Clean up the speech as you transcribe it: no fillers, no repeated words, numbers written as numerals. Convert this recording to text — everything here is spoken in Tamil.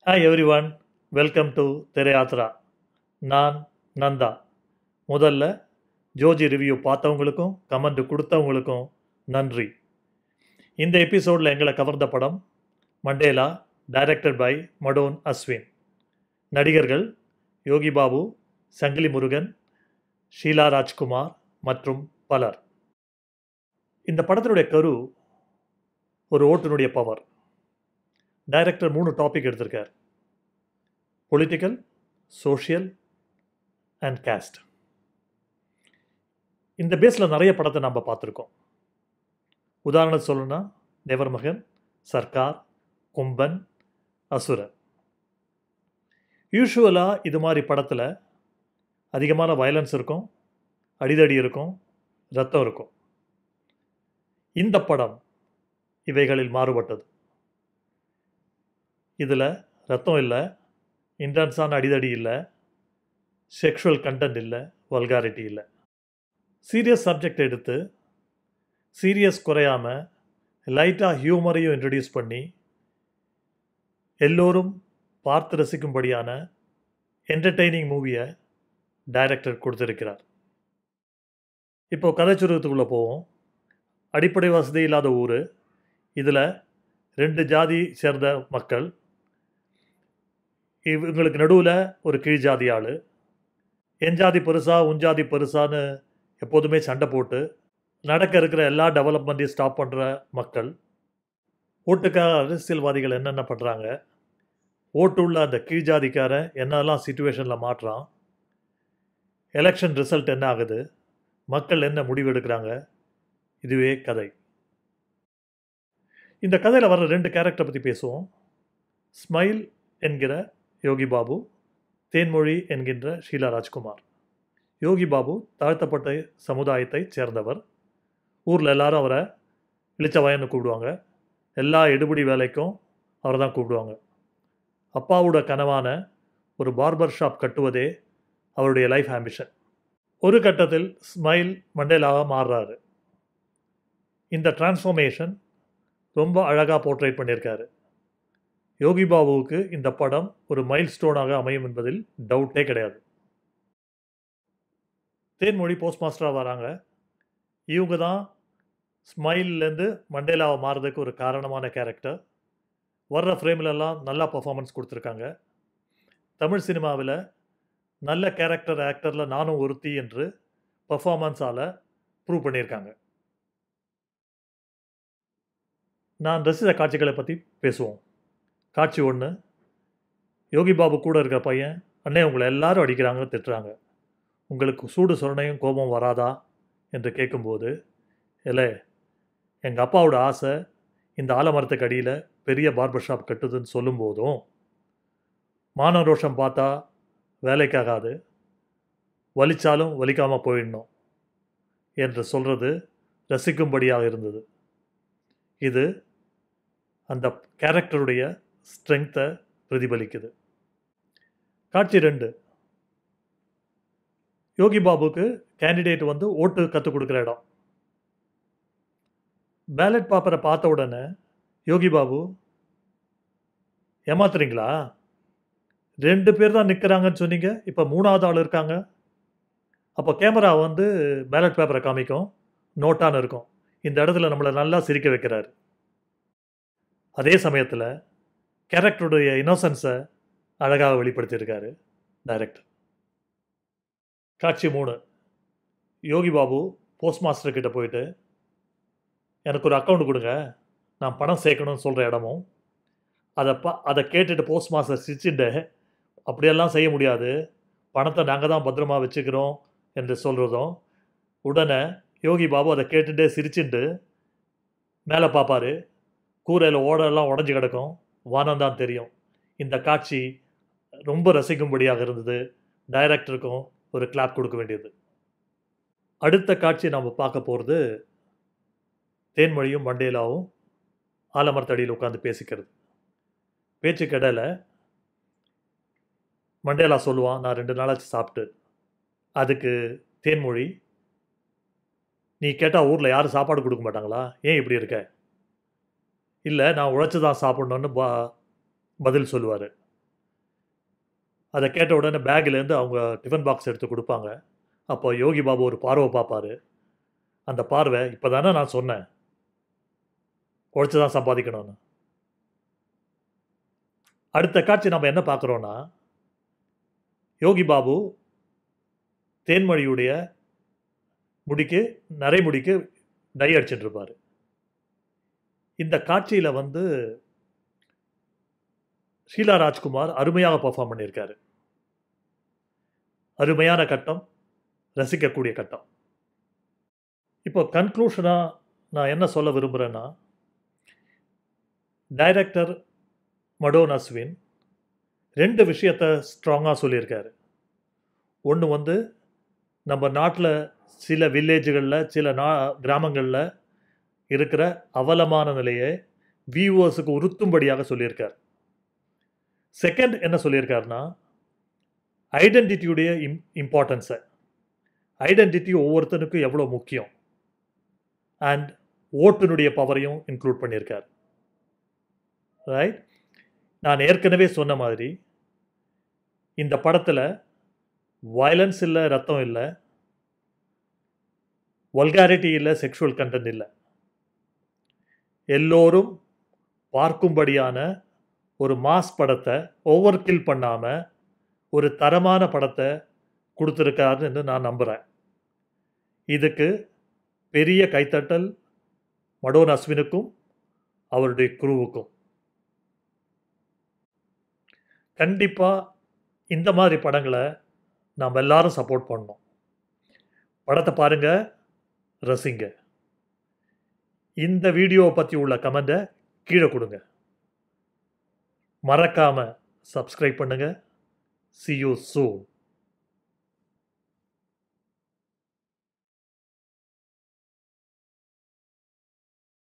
Hi everyone, welcome to Tereyatra. நான் நந்தா. முதல்ல ஜோஜி ரிவ்யூ பார்த்தவங்களுக்கும் கமெண்ட் கொடுத்தவங்களுக்கும் நன்றி. இந்த எபிசோடில் எங்களை கவர்ந்த படம் மண்டேலா, டைரக்டட் பை மடோன் அஸ்வின். நடிகர்கள் யோகி பாபு, சங்கிலி முருகன், ஷீலா ராஜ்குமார் மற்றும் பலர். இந்த படத்தினுடைய கரு ஒரு ஓட்டுனுடைய பவர். டைரக்டர் 3 டாபிக் எடுத்திருக்கார்: பொலிட்டிக்கல், சோஷியல் அண்ட் காஸ்ட். இந்த பேஸில் நிறைய படத்தை நம்ம பார்த்துருக்கோம். உதாரணம் சொல்லணும்னா தேவர்மகன், சர்க்கார், கொம்பன், அசுரன். யூஷுவலாக இது மாதிரி படத்தில் அதிகமான வயலன்ஸ் இருக்கும், அடிதடி இருக்கும், ரத்தம் இருக்கும். இந்த படம் இவைகளில் மாறுபட்டது. இதில் ரத்தம் இல்லை, இன்டென்ஸான அடிதடி இல்லை, செக்ஷுவல் கண்டென்ட் இல்லை, வல்காரிட்டி இல்லை. சீரியஸ் சப்ஜெக்ட் எடுத்து சீரியஸ் குறையாமல் லைட்டாக ஹியூமரையும் இன்ட்ரடியூஸ் பண்ணி எல்லோரும் பார்த்து ரசிக்கும்படியான என்டர்டெய்னிங் மூவியை டைரக்டர் கொடுத்துருக்கிறார். இப்போது கதை சுருக்கத்துக்குள்ளே போவோம். அடிப்படை வசதி இல்லாத ஊர். இதில் 2 ஜாதி சேர்ந்த மக்கள். இவங்களுக்கு நடுவில் ஒரு கீழ் ஜாதி ஆள். என் ஜாதி பெருசா உன் ஜாதி பெருசான்னு எப்போதுமே சண்டை போட்டு நடக்க இருக்கிற எல்லா டெவலப்மெண்ட்டையும் ஸ்டாப் பண்ணுற மக்கள். ஓட்டுக்காக அரசியல்வாதிகள் என்னென்ன பண்ணுறாங்க, ஓட்டு உள்ள அந்த கீழ் ஜாதிக்காரன் என்னெல்லாம் சிச்சுவேஷனில் மாட்டுறான், எலெக்ஷன் ரிசல்ட் என்ன ஆகுது, மக்கள் என்ன முடிவு எடுக்கிறாங்க, இதுவே கதை. இந்த கதையில் வர 2 கேரக்டரை பற்றி பேசுவோம். ஸ்மைல் என்கிற யோகி பாபு, தேன்மொழி என்கின்ற ஷீலா ராஜ்குமார். யோகி பாபு தாழ்த்தப்பட்ட சமுதாயத்தை சேர்ந்தவர். ஊரில் எல்லாரும் அவரை இளிச்சவாயன்னு கூப்பிடுவாங்க. எல்லா எடுபடி வேலைக்கும் அவரை தான் கூப்பிடுவாங்க. அப்பாவோட கனவான ஒரு பார்பர் ஷாப் கட்டுவதே அவருடைய லைஃப் ஆம்பிஷன். ஒரு கட்டத்தில் ஸ்மைல் மண்டேலாவாக மாறுறாரு. இந்த டிரான்ஸ்ஃபர்மேஷன் ரொம்ப அழகாக போர்ட்ரேட் பண்ணியிருக்காரு. யோகி பாபுவுக்கு இந்த படம் ஒரு மைல் ஸ்டோனாக அமையும் என்பதில் டவுட்டே கிடையாது. தேன்மொழி போஸ்ட் மாஸ்டராக வராங்க. இவங்க தான் ஸ்மைல்லேருந்து மண்டேலாவை மாறுறதுக்கு ஒரு காரணமான கேரக்டர். வர்ற ஃப்ரேம்லெல்லாம் நல்லா பர்ஃபார்மன்ஸ் கொடுத்துருக்காங்க. தமிழ் சினிமாவில் நல்ல கேரக்டர் ஆக்டரில் நானும் ஒருத்தி என்று பர்ஃபார்மன்ஸால் ப்ரூவ் பண்ணியிருக்காங்க. நான் ரசித்த காட்சிகளை பற்றி பேசுவோம். காட்சி 1. யோகி பாபு கூட இருக்கிற பையன், அண்ணே உங்களை எல்லாரும் அடிக்கிறாங்க, திட்டுறாங்க, உங்களுக்கு சூடு சொரணையும் கோபம் வராதா என்று கேட்கும்போது, இல்லை எங்கள் அப்பாவோட ஆசை இந்த ஆலமரத்துக்கு அடியில் பெரிய பார்பர் ஷாப் கட்டுதுன்னு சொல்லும்போதும், மான ரோஷம் பார்த்தா வேலைக்காகாது, வலிச்சாலும் வலிக்காமல் போயிடணும் என்று சொல்கிறது ரசிக்கும்படியாக இருந்தது. இது அந்த கேரக்டருடைய ஸ்ட்ரெங்த்தை பிரதிபலிக்குது. காட்சி 2. யோகி பாபுக்கு கேண்டிடேட் வந்து ஓட்டு கற்றுக் கொடுக்குற இடம். பேலட் பேப்பரை பார்த்த உடனே யோகி பாபு, ஏமாத்துறீங்களா, 2 பேர் தான் நிற்கிறாங்கன்னு சொன்னீங்க, இப்போ 3ஆவது ஆள் இருக்காங்க. அப்போ கேமரா வந்து பேலட் பேப்பரை காமிக்கும், நோட்டான்னு இருக்கும். இந்த இடத்துல நம்மளை நல்லா சிரிக்க வைக்கிறாரு. அதே சமயத்தில் கேரக்டருடைய இன்னோசன்ஸை அழகாக வெளிப்படுத்தியிருக்காரு டைரக்டர். காட்சி 3. யோகி பாபு போஸ்ட் மாஸ்டர்கிட்ட போயிட்டு, எனக்கு ஒரு அக்கௌண்ட் கொடுங்க, நான் பணம் சேர்க்கணும்னு சொல்கிற இடமும், அதை கேட்டுட்டு போஸ்ட் மாஸ்டர் சிரிச்சுட்டு, அப்படியெல்லாம் செய்ய முடியாது, பணத்தை நாங்கள் தான் பத்திரமா வச்சுக்கிறோம் என்று சொல்கிறதும், உடனே யோகி பாபு அதை கேட்டுட்டு சிரிச்சுட்டு மேலே பார்ப்பார். கூரையில் ஓடெல்லாம் உடஞ்சி கிடக்கும், வானம்தான் தெரியும். இந்த காட்சி ரொம்ப ரசிக்கும்படியாக இருந்தது. டைரக்டருக்கும் ஒரு கிளாப் கொடுக்க வேண்டியது. அடுத்த காட்சி நாம் பார்க்க போகிறது தேன்மொழியும் மண்டேலாவும் ஆலமரத்தடியில் உட்காந்து பேசிக்கிறது. பேச்சுக்கடையில் மண்டேலா சொல்லுவான், நான் 2 நாளாச்சு சாப்பிட்டு. அதுக்கு தேன்மொழி, நீ கேட்டால் ஊரில் யாரும் சாப்பாடு கொடுக்க மாட்டாங்களா, ஏன் இப்படி இருக்க? இல்லை நான் உழைச்சி தான் சாப்பிட்ணுன்னு பதில் சொல்லுவார். அதை கேட்ட உடனே பேக்லேருந்து அவங்க டிஃபன் பாக்ஸ் எடுத்து கொடுப்பாங்க. அப்போ யோகி பாபு ஒரு பார்வை பார்ப்பாரு. அந்த பார்வை, இப்போ தானே நான் சொன்னேன் உழைச்சி தான் சம்பாதிக்கணும்னு. அடுத்த காட்சி நம்ம என்ன பார்க்குறோன்னா, யோகி பாபு தேன்மொழியுடைய முடிக்கு, நரைமுடிக்கு டை அடிச்சுட்டு இருப்பார். இந்த காட்சியில் வந்து ஷீலா ராஜ்குமார் அருமையாக பர்ஃபார்ம் பண்ணியிருக்காரு. அருமையான கட்டம், ரசிக்கக்கூடிய கட்டம். இப்போ கன்க்ளூஷனாக நான் என்ன சொல்ல விரும்புகிறேன்னா, டைரக்டர் மடோன் அஸ்வின் 2 விஷயத்தை ஸ்ட்ராங்காக சொல்லியிருக்காரு. ஒன்று வந்து நம்ம நாட்டில் சில வில்லேஜுகளில், சில கிராமங்களில் இருக்கிற அவலமான நிலையை வியூவர்ஸுக்கு உறுத்தும்படியாக சொல்லியிருக்கார். செகண்ட் என்ன சொல்லியிருக்காருன்னா, ஐடென்டிட்டியுடைய இம்பார்ட்டன்ஸை, ஐடென்டிட்டி ஒவ்வொருத்தனுக்கும் எவ்வளோ முக்கியம், அண்ட் ஓட்டினுடைய பவரையும் இன்க்ளூட் பண்ணியிருக்கார். ரைட்? நான் ஏற்கனவே சொன்ன மாதிரி இந்த படத்தில் வயலன்ஸ் இல்லை, ரத்தம் இல்லை, வல்காரிட்டி இல்லை, செக்ஷுவல் கண்டென்ட் இல்லை. எல்லோரும் பார்க்கும்படியான ஒரு மாஸ் படத்தை ஓவர் கில் பண்ணாமல் ஒரு தரமான படத்தை கொடுத்துருக்காருன்னு நான் நம்புகிறேன். இதுக்கு பெரிய கைத்தட்டல் மடோன் அஸ்வினுக்கும் அவருடைய குரூவுக்கும். கண்டிப்பாக இந்த மாதிரி படங்களை நாம் எல்லாரும் சப்போர்ட் பண்ணணும். படத்தை பாருங்கள், ரசிங்க. இந்த வீடியோவை பற்றி உள்ள கமெண்ட்டை கீழே கொடுங்க. மறக்காமல் சப்ஸ்கிரைப் பண்ணுங்கள். See you soon.